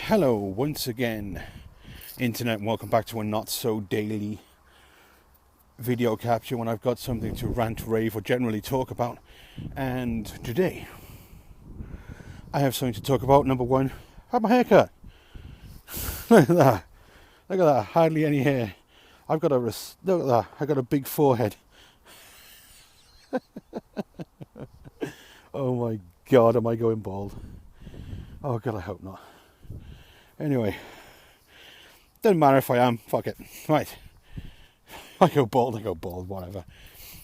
Hello once again, Internet, and welcome back to a not so daily video capture when I've got something to rant, rave, or generally talk about. And today I have something to talk about. Number one, I had my hair cut. Look at that. Look at that. Hardly any hair. Look at that. I got a big forehead. Oh my God, am I going bald? Oh God, I hope not. Anyway, doesn't matter if I am, fuck it. Right. I go bald, whatever.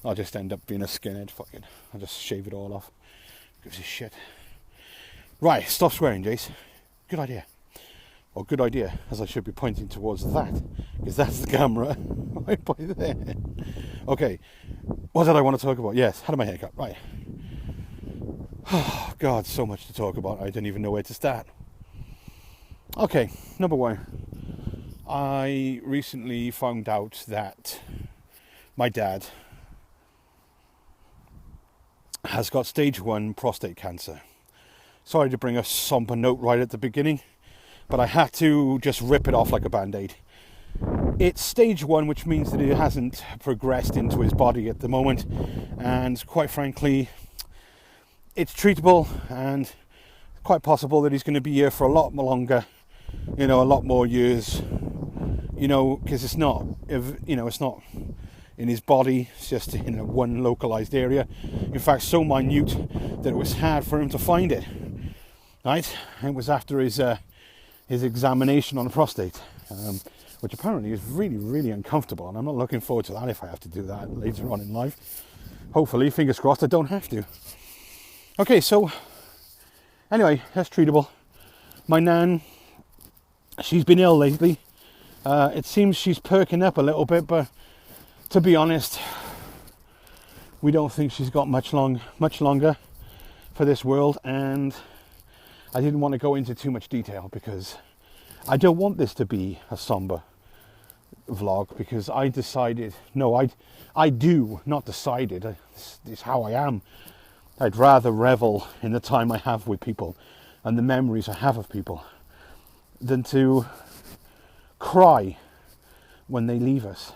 I'll just end up being a skinhead, fuck it. I'll just shave it all off. Gives a shit. Right, stop swearing, Jace. Good idea. Or good idea, as I should be pointing towards that, because that's the camera right by there. Okay, what did I want to talk about? Yes, had my haircut, right. Oh God, so much to talk about, I don't even know where to start. Okay, number one, I recently found out that my dad has got stage 1 prostate cancer. Sorry to bring a somber note right at the beginning, but I had to just rip it off like a band-aid. It's stage 1, which means that it hasn't progressed into his body at the moment, and quite frankly, it's treatable, and quite possible that he's going to be here for a lot longer. A lot more years, because it's not in his body, it's just in one localized area. In fact, so minute that it was hard for him to find it, right? It was after his examination on the prostate, which apparently is really, really uncomfortable, and I'm not looking forward to that if I have to do that later on in life. Hopefully, fingers crossed, I don't have to. Okay, so anyway, that's treatable. My nan, she's been ill lately. It seems she's perking up a little bit, but to be honest, we don't think she's got much longer for this world, and I didn't want to go into too much detail because I don't want this to be a somber vlog, because I decided, this is how I am. I'd rather revel in the time I have with people and the memories I have of people than to cry when they leave us.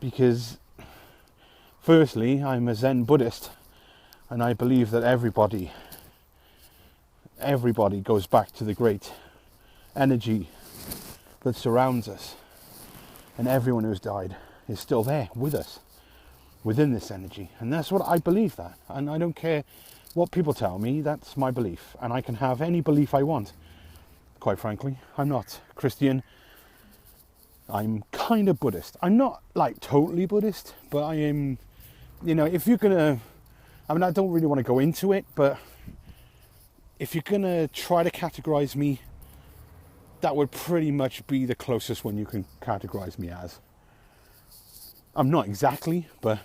Because firstly, I'm a Zen Buddhist, and I believe that everybody goes back to the great energy that surrounds us, and everyone who's died is still there with us, within this energy. And that's what I believe, that, and I don't care what people tell me, that's my belief, and I can have any belief I want. Quite frankly, I'm not Christian. I'm kind of Buddhist. I'm not like totally Buddhist, but I am, if you're gonna, I don't really want to go into it, but if you're gonna try to categorize me, that would pretty much be the closest one you can categorize me as. I'm not exactly, but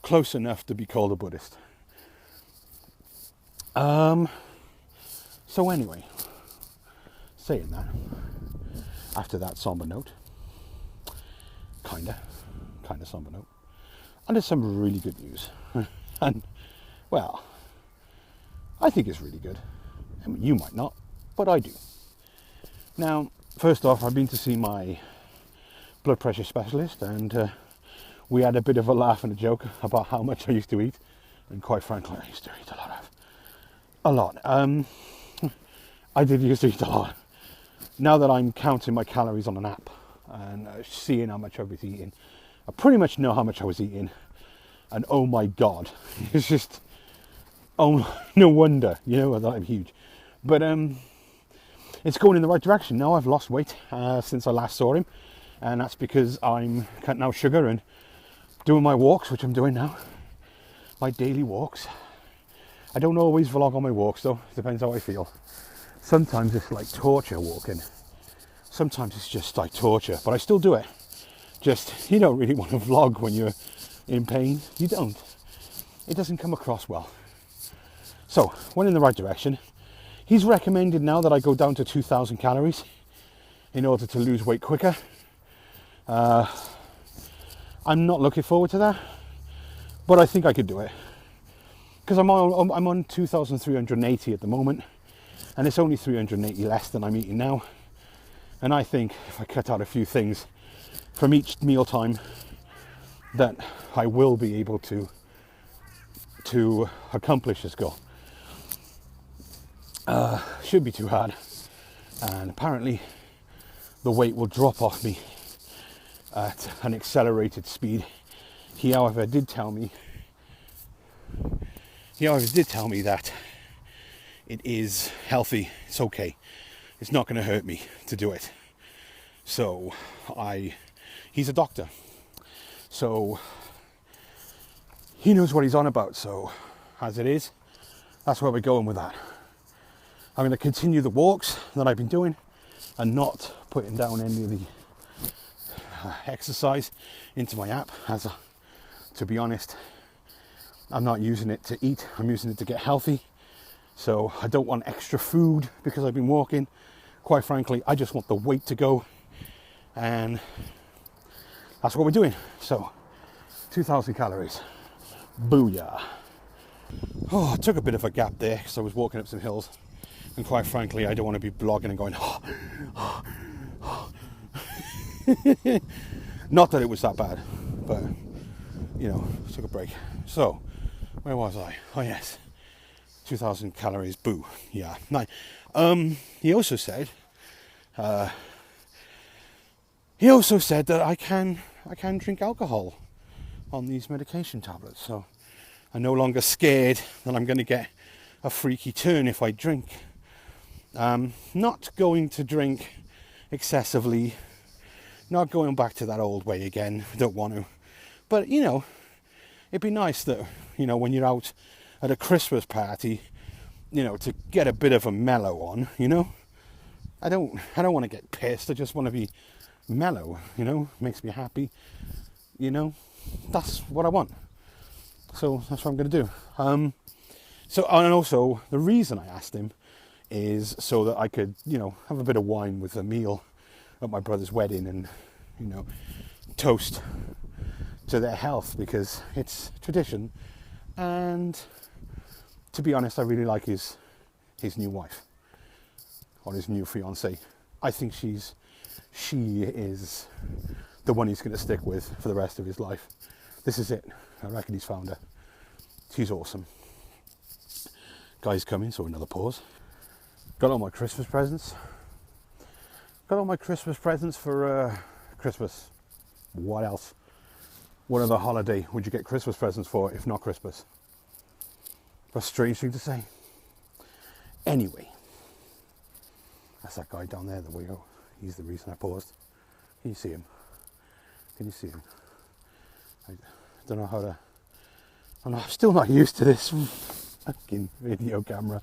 close enough to be called a Buddhist. So anyway, saying that, after that somber note, kind of somber note, and there's some really good news. And, well, I think it's really good. I mean, you might not, but I do. Now, first off, I've been to see my blood pressure specialist, and we had a bit of a laugh and a joke about how much I used to eat, and quite frankly, I used to eat a lot. I did used to eat a lot. Now that I'm counting my calories on an app and seeing how much I was eating, I pretty much know how much I was eating. And oh my God, it's just, oh, no wonder, that I'm huge. But it's going in the right direction. Now I've lost weight since I last saw him. And that's because I'm cutting out sugar and doing my walks, which I'm doing now. My daily walks. I don't always vlog on my walks though, it depends how I feel. Sometimes it's like torture walking. Sometimes it's just like torture, but I still do it. Just, you don't really want to vlog when you're in pain. You don't. It doesn't come across well. So, went in the right direction. He's recommended now that I go down to 2,000 calories in order to lose weight quicker. I'm not looking forward to that, but I think I could do it. Because I'm on 2,380 at the moment. and it's only 380 less than I'm eating now. And I think if I cut out a few things from each mealtime, that I will be able to accomplish this goal. Shouldn't be too hard, and apparently the weight will drop off me at an accelerated speed. He, however, did tell me that it is healthy, it's okay, it's not going to hurt me to do it. So he's a doctor, so he knows what he's on about. So as it is, that's where we're going with that. I'm going to continue the walks that I've been doing and not putting down any of the exercise into my app, as to be honest, I'm not using it to eat, I'm using it to get healthy. So I don't want extra food because I've been walking. Quite frankly, I just want the weight to go, and that's what we're doing. So 2,000 calories, booyah. Oh, I took a bit of a gap there because I was walking up some hills, and quite frankly, I don't want to be blogging and going not that it was that bad, but you know, took a break. So where was I? Oh yes, 2,000 calories, boo. Yeah. Nice. He also said that I can drink alcohol on these medication tablets, so I'm no longer scared that I'm going to get a freaky turn if I drink. Not going to drink excessively, not going back to that old way again. I don't want to, but you know, it'd be nice that, you know, when you're out at a Christmas party, you know, to get a bit of a mellow on, you know. I don't want to get pissed. I just want to be mellow, you know. Makes me happy, you know. That's what I want. So that's what I'm going to do. So, and also the reason I asked him is so that I could, you know, have a bit of wine with a meal at my brother's wedding, and, you know, toast to their health, because it's tradition. And to be honest, I really like his new wife, or his new fiancée. I think she is the one he's going to stick with for the rest of his life. This is it. I reckon he's found her. She's awesome. Guy's coming, so another pause. Got all my Christmas presents. For Christmas. What else? What other holiday would you get Christmas presents for if not Christmas? That's a strange thing to say. Anyway, that's that guy down there, the wheel. He's the reason I paused. Can you see him? I don't know how to... I'm still not used to this fucking video camera.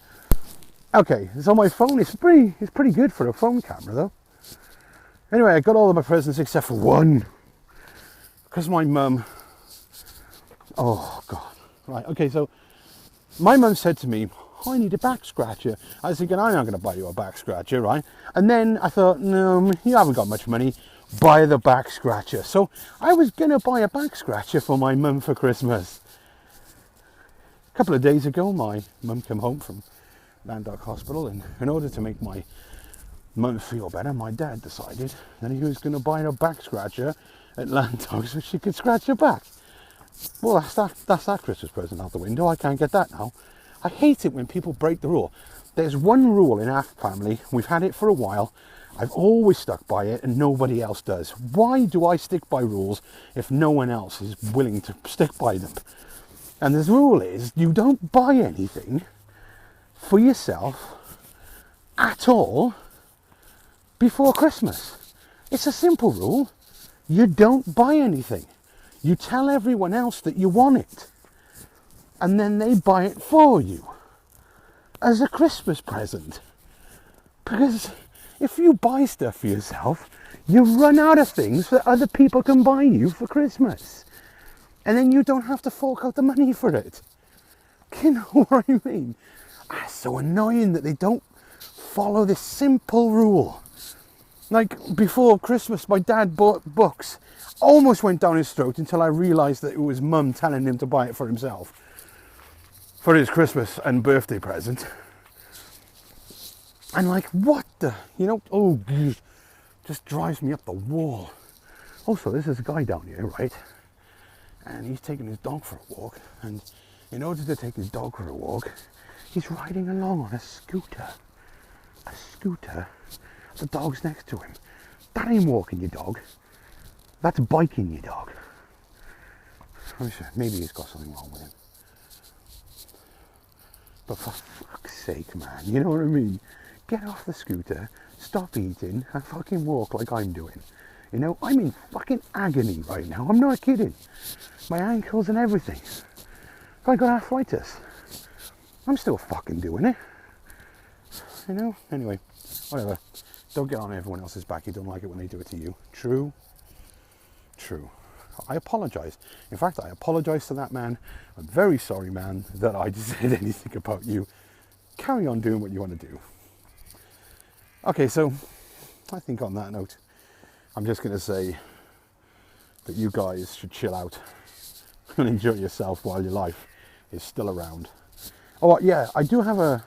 Okay, it's on my phone. It's pretty good for a phone camera though. Anyway, I got all of my presents except for one. Because my mum... Oh, God. Right, okay, so my mum said to me, I need a back scratcher. I was thinking, I'm not going to buy you a back scratcher, right? And then I thought, no, you haven't got much money. Buy the back scratcher. So I was going to buy a back scratcher for my mum for Christmas. A couple of days ago, my mum came home from Landock Hospital, and in order to make my mum feel better, my dad decided that he was going to buy her a back scratcher at Landock so she could scratch her back. Well, that's that Christmas present out the window. I can't get that now. I hate it when people break the rule. There's one rule in our family. We've had it for a while. I've always stuck by it, and nobody else does. Why do I stick by rules if no one else is willing to stick by them? And the rule is, you don't buy anything for yourself at all before Christmas. It's a simple rule. You don't buy anything. You tell everyone else that you want it, and then they buy it for you as a Christmas present. Because if you buy stuff for yourself, you run out of things that other people can buy you for Christmas. And then you don't have to fork out the money for it. You know what I mean? It's so annoying that they don't follow this simple rule. Like, before Christmas, my dad bought books. Almost went down his throat until I realised that it was Mum telling him to buy it for himself. For his Christmas and birthday present. And like, what the, you know, oh, just drives me up the wall. Also, this is a guy down here, right? And he's taking his dog for a walk. And in order to take his dog for a walk, he's riding along on a scooter. A scooter. The dog's next to him. That ain't walking your dog. That's biking your dog. I'm sure maybe he's got something wrong with him. But for fuck's sake, man, you know what I mean? Get off the scooter, stop eating, and fucking walk like I'm doing. You know, I'm in fucking agony right now. I'm not kidding. My ankles and everything. I got arthritis. I'm still fucking doing it. You know? Anyway, whatever. Don't get on everyone else's back. You don't like it when they do it to you. True. True. I apologise. In fact, I apologise to that man. I'm very sorry, man, that I said anything about you. Carry on doing what you want to do. Okay, so I think on that note, I'm just going to say that you guys should chill out and enjoy yourself while your life is still around. Oh, yeah, I do have a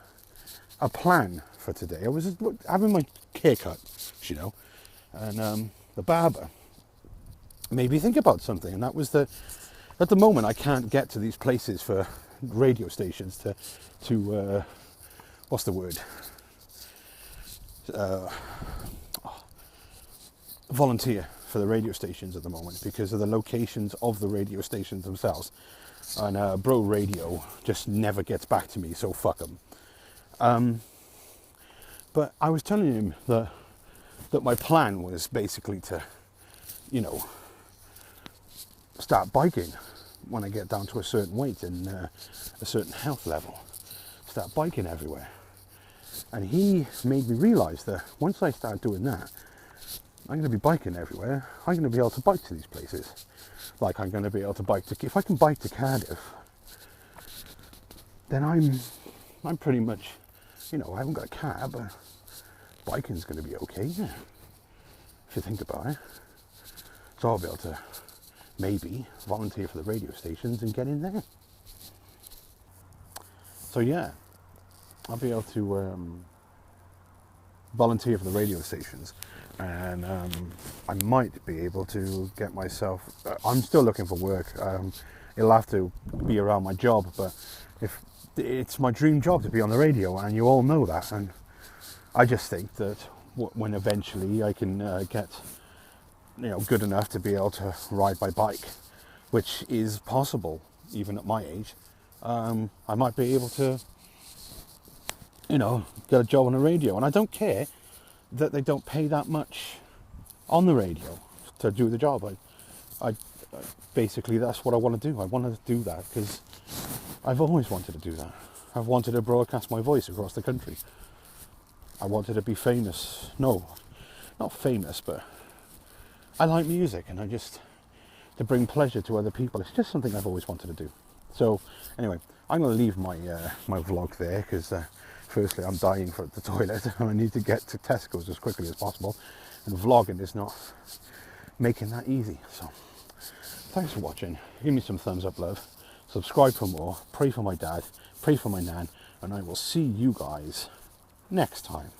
plan for today. I was just having my haircut, you know, and the barber made me think about something, and that was that at the moment I can't get to these places for radio stations to what's the word? Volunteer for the radio stations at the moment because of the locations of the radio stations themselves. And Bro Radio just never gets back to me, so fuck them. But I was telling him that my plan was basically to, you know, start biking when I get down to a certain weight and a certain health level. Start biking everywhere. And he made me realise that once I start doing that, I'm going to be biking everywhere. I'm going to be able to bike to these places. Like I'm going to be able to bike to, if I can bike to Cardiff, then I'm pretty much, you know, I haven't got a car, but biking's going to be okay, yeah, if you think about it. So I'll be able to maybe volunteer for the radio stations and get in there. So yeah, I'll be able to volunteer for the radio stations, and I might be able to get myself, I'm still looking for work. It'll have to be around my job, but if it's my dream job to be on the radio, and you all know that, and I just think that when eventually I can get, you know, good enough to be able to ride my bike, which is possible even at my age, I might be able to, you know, get a job on the radio. And I don't care that they don't pay that much on the radio to do the job. I basically, that's what I want to do. I want to do that because I've always wanted to do that. I've wanted to broadcast my voice across the country. I wanted to be famous. No, not famous, but I like music, and I just, to bring pleasure to other people, it's just something I've always wanted to do. So anyway, I'm going to leave my my vlog there because firstly I'm dying for the toilet and I need to get to Tesco's as quickly as possible, and vlogging is not making that easy. So thanks for watching. Give me some thumbs up, love. Subscribe for more. Pray for my dad. Pray for my nan. And I will see you guys next time.